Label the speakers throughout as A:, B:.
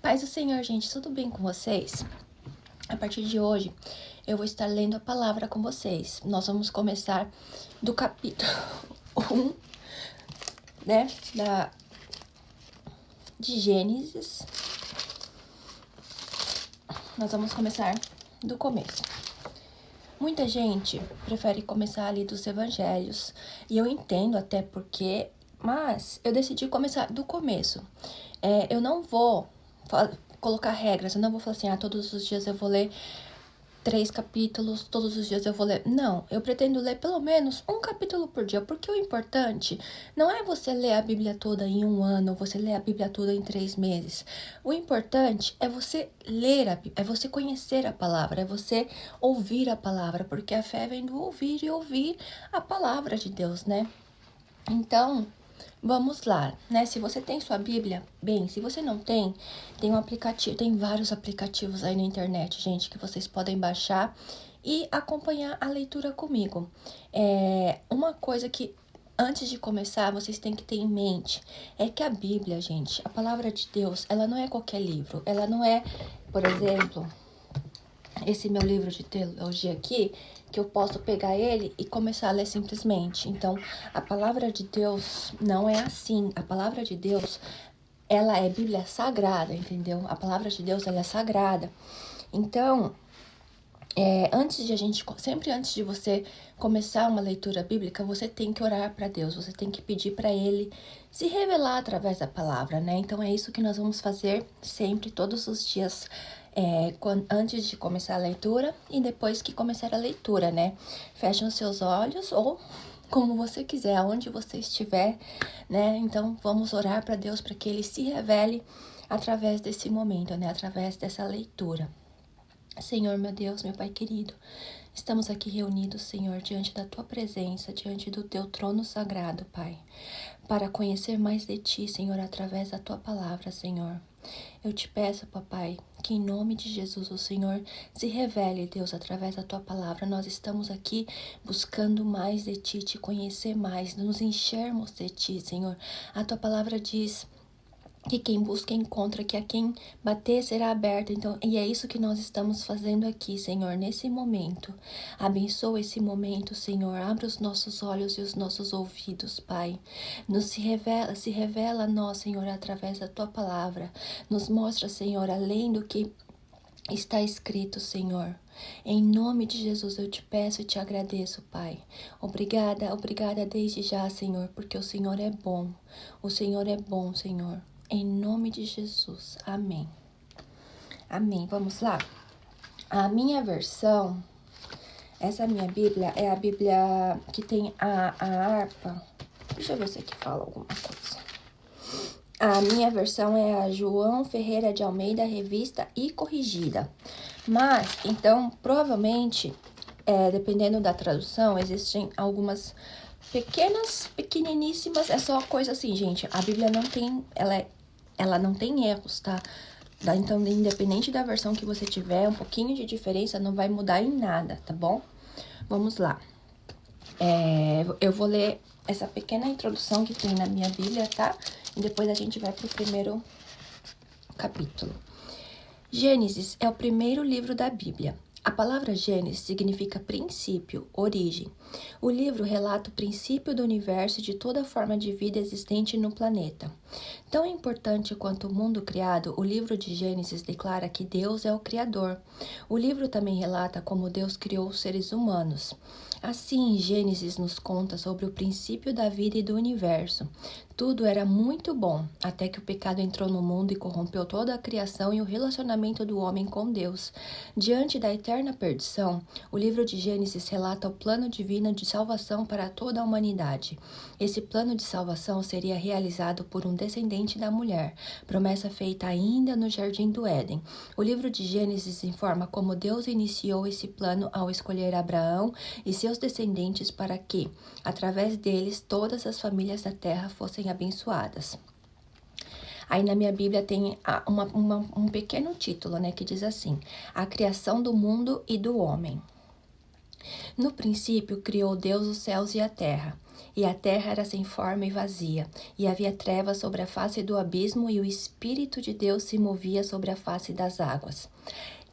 A: Paz do Senhor, gente, tudo bem com vocês? A partir de hoje, eu vou estar lendo a palavra com vocês. Nós vamos começar do capítulo 1, né, de Gênesis. Nós vamos começar do começo. Muita gente prefere começar ali dos evangelhos, e eu entendo até porque, mas eu decidi começar do começo. Eu não vou colocar regras, eu não vou falar assim, todos os dias eu vou ler 3 capítulos, todos os dias eu vou ler. Não, eu pretendo ler pelo menos um capítulo por dia, porque o importante não é você ler a Bíblia toda em 1 ano, ou você ler a Bíblia toda em 3 meses. O importante é você ler a Bíblia, é você conhecer a palavra, é você ouvir a palavra, porque a fé vem do ouvir e ouvir a palavra de Deus, né? Então, vamos lá, né? Se você tem sua Bíblia, bem, se você não tem, tem um aplicativo, tem vários aplicativos aí na internet, gente, que vocês podem baixar e acompanhar a leitura comigo. Uma coisa que antes de começar, vocês têm que ter em mente é que a Bíblia, gente, a palavra de Deus, ela não é qualquer livro, ela não é, por exemplo, esse meu livro de teologia aqui, que eu posso pegar ele e começar a ler simplesmente. Então, a palavra de Deus não é assim. A palavra de Deus, ela é Bíblia sagrada, entendeu? A palavra de Deus, ela é sagrada. Então, sempre antes de você começar uma leitura bíblica, você tem que orar para Deus, você tem que pedir para Ele se revelar através da palavra, né? Então, é isso que nós vamos fazer sempre, todos os dias, antes de começar a leitura e depois que começar a leitura, né? Feche os seus olhos ou como você quiser, aonde você estiver, né? Então, vamos orar para Deus para que Ele se revele através desse momento, né? Através dessa leitura. Senhor, meu Deus, meu Pai querido, estamos aqui reunidos, Senhor, diante da Tua presença, diante do Teu trono sagrado, Pai, para conhecer mais de Ti, Senhor, através da Tua palavra, Senhor. Eu te peço, Papai, que em nome de Jesus o Senhor se revele, Deus, através da Tua palavra. Nós estamos aqui buscando mais de Ti, te conhecer mais, nos enchermos de Ti, Senhor. A Tua palavra diz que quem busca encontra, que a quem bater será aberto. Então, e é isso que nós estamos fazendo aqui, Senhor, nesse momento. Abençoa esse momento, Senhor. Abre os nossos olhos e os nossos ouvidos, Pai. Se revela a nós, Senhor, através da Tua palavra. Nos mostra, Senhor, além do que está escrito, Senhor. Em nome de Jesus eu te peço e te agradeço, Pai. Obrigada desde já, Senhor, porque o Senhor é bom. O Senhor é bom, Senhor. Em nome de Jesus. Amém. Amém. Vamos lá? A minha versão, essa minha Bíblia é a Bíblia que tem a harpa. Deixa eu ver se aqui fala alguma coisa. A minha versão é a João Ferreira de Almeida, revista e corrigida. Mas, então, provavelmente, dependendo da tradução, existem algumas pequeniníssimas, é só coisa assim, gente. A Bíblia não tem, ela não tem erros, tá? Então, independente da versão que você tiver, um pouquinho de diferença não vai mudar em nada, tá bom? Vamos lá. Eu vou ler essa pequena introdução que tem na minha Bíblia, tá? E depois a gente vai pro primeiro capítulo. Gênesis é o primeiro livro da Bíblia. A palavra Gênesis significa princípio, origem. O livro relata o princípio do universo e de toda forma de vida existente no planeta. Tão importante quanto o mundo criado, o livro de Gênesis declara que Deus é o Criador. O livro também relata como Deus criou os seres humanos. Assim, Gênesis nos conta sobre o princípio da vida e do universo. Tudo era muito bom, até que o pecado entrou no mundo e corrompeu toda a criação e o relacionamento do homem com Deus. Diante da eterna perdição, o livro de Gênesis relata o plano divino de salvação para toda a humanidade. Esse plano de salvação seria realizado por um descendente da mulher, promessa feita ainda no Jardim do Éden. O livro de Gênesis informa como Deus iniciou esse plano ao escolher Abraão e seus descendentes para que, através deles, todas as famílias da terra fossem abençoadas. Aí na minha Bíblia tem um pequeno título, né, que diz assim: A criação do mundo e do homem. No princípio, criou Deus os céus e a terra. e a terra era sem forma e vazia, e havia trevas sobre a face do abismo, e o Espírito de Deus se movia sobre a face das águas.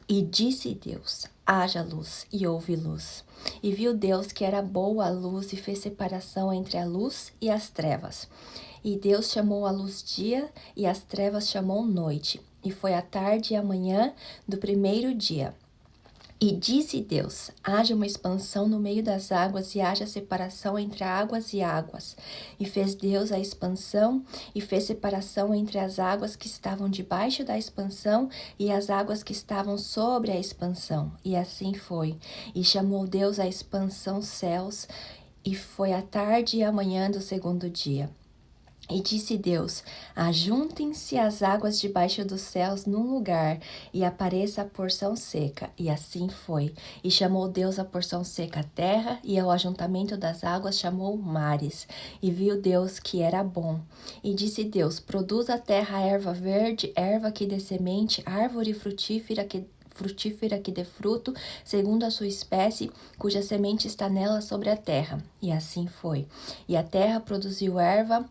A: E disse Deus: haja luz, e houve luz. E viu Deus que era boa a luz, e fez separação entre a luz e as trevas. E Deus chamou a luz dia, e as trevas chamou noite. E foi a tarde e a manhã do primeiro dia. E disse Deus: haja uma expansão no meio das águas, e haja separação entre águas e águas. E fez Deus a expansão, e fez separação entre as águas que estavam debaixo da expansão e as águas que estavam sobre a expansão. E assim foi. E chamou Deus a expansão céus, e foi a tarde e a manhã do segundo dia. E disse Deus: ajuntem-se as águas debaixo dos céus num lugar, e apareça a porção seca. E assim foi. E chamou Deus a porção seca terra, e ao ajuntamento das águas chamou mares. E viu Deus que era bom. E disse Deus: produz a terra erva verde, erva que dê semente, árvore frutífera que dê fruto, segundo a sua espécie, cuja semente está nela sobre a terra. E assim foi. E a terra produziu erva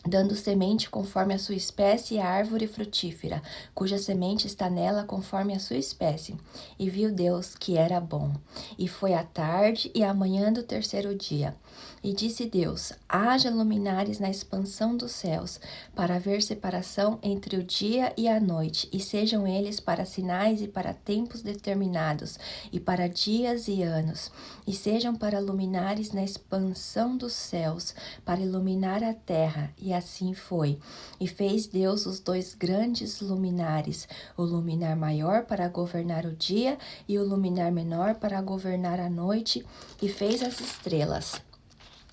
A: dando semente conforme a sua espécie, e a árvore frutífera, cuja semente está nela conforme a sua espécie. E viu Deus que era bom. E foi a tarde e a manhã do terceiro dia. E disse Deus: haja luminares na expansão dos céus, para haver separação entre o dia e a noite, e sejam eles para sinais e para tempos determinados, e para dias e anos, e sejam para luminares na expansão dos céus, para iluminar a terra. E assim foi. E fez Deus os dois grandes luminares, o luminar maior para governar o dia, e o luminar menor para governar a noite, e fez as estrelas.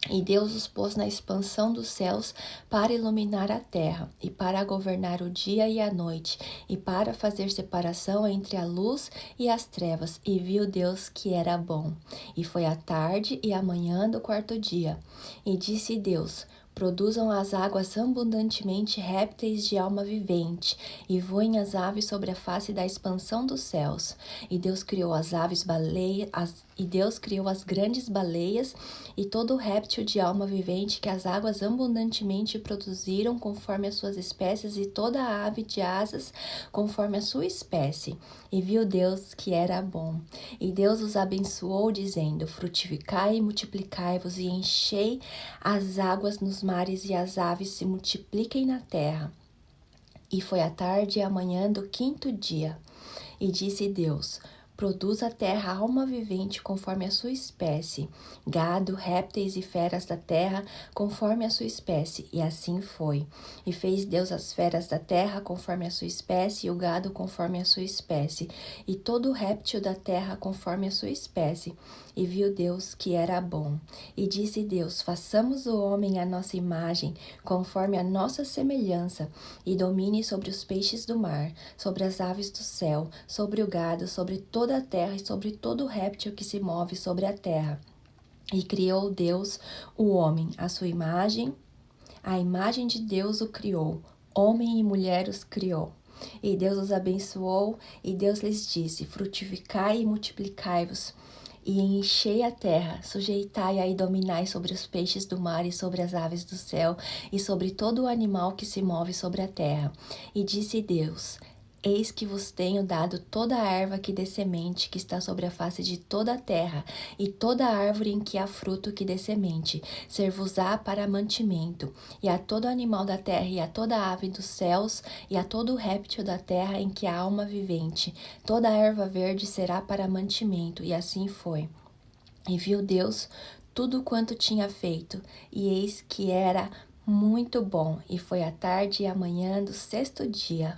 A: E Deus os pôs na expansão dos céus para iluminar a terra, e para governar o dia e a noite, e para fazer separação entre a luz e as trevas. E viu Deus que era bom. E foi a tarde e a manhã do quarto dia. E disse Deus: produzam as águas abundantemente répteis de alma vivente, e voem as aves sobre a face da expansão dos céus. E Deus criou as aves baleias, e Deus criou as grandes baleias e todo réptil de alma vivente que as águas abundantemente produziram conforme as suas espécies, e toda a ave de asas conforme a sua espécie. E viu Deus que era bom. E Deus os abençoou, dizendo: frutificai e multiplicai-vos, e enchei as águas nos mares, e as aves se multipliquem na terra. E foi a tarde e a manhã do quinto dia. E disse Deus: produz a terra alma vivente conforme a sua espécie, gado, répteis e feras da terra conforme a sua espécie. E assim foi. E fez Deus as feras da terra conforme a sua espécie, e o gado conforme a sua espécie, e todo réptil da terra conforme a sua espécie. E viu Deus que era bom. E disse Deus: façamos o homem à nossa imagem, conforme a nossa semelhança, e domine sobre os peixes do mar, sobre as aves do céu, sobre o gado, sobre toda a terra, e sobre todo réptil que se move sobre a terra. E criou Deus o homem à sua imagem, a imagem de Deus o criou, homem e mulher os criou. E Deus os abençoou, e Deus lhes disse: frutificai e multiplicai-vos, e enchei a terra, sujeitai-a e dominai sobre os peixes do mar, e sobre as aves do céu, e sobre todo o animal que se move sobre a terra. E disse Deus: eis que vos tenho dado toda a erva que dê semente, que está sobre a face de toda a terra, e toda a árvore em que há fruto que dê semente, ser-vos-á para mantimento, e a todo animal da terra, e a toda ave dos céus, e a todo réptil da terra em que há alma vivente, toda a erva verde será para mantimento. E assim foi. E viu Deus tudo quanto tinha feito, e eis que era muito bom. E foi a tarde e a manhã do sexto dia.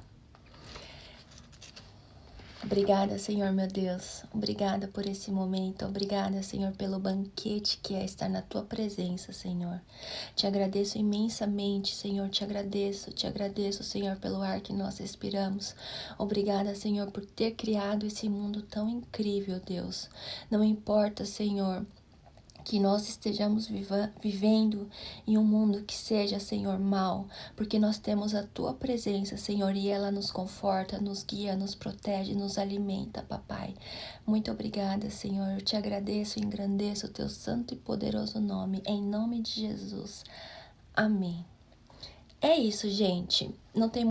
A: Obrigada, Senhor, meu Deus. Obrigada por esse momento. Obrigada, Senhor, pelo banquete que é estar na Tua presença, Senhor. Te agradeço imensamente, Senhor. Te agradeço, Senhor, pelo ar que nós respiramos. Obrigada, Senhor, por ter criado esse mundo tão incrível, Deus. Não importa, Senhor, que nós estejamos vivendo em um mundo que seja, Senhor, mal, porque nós temos a Tua presença, Senhor, e ela nos conforta, nos guia, nos protege, nos alimenta, Papai. Muito obrigada, Senhor, eu te agradeço e engrandeço o Teu santo e poderoso nome, em nome de Jesus. Amém. É isso, gente. Não tem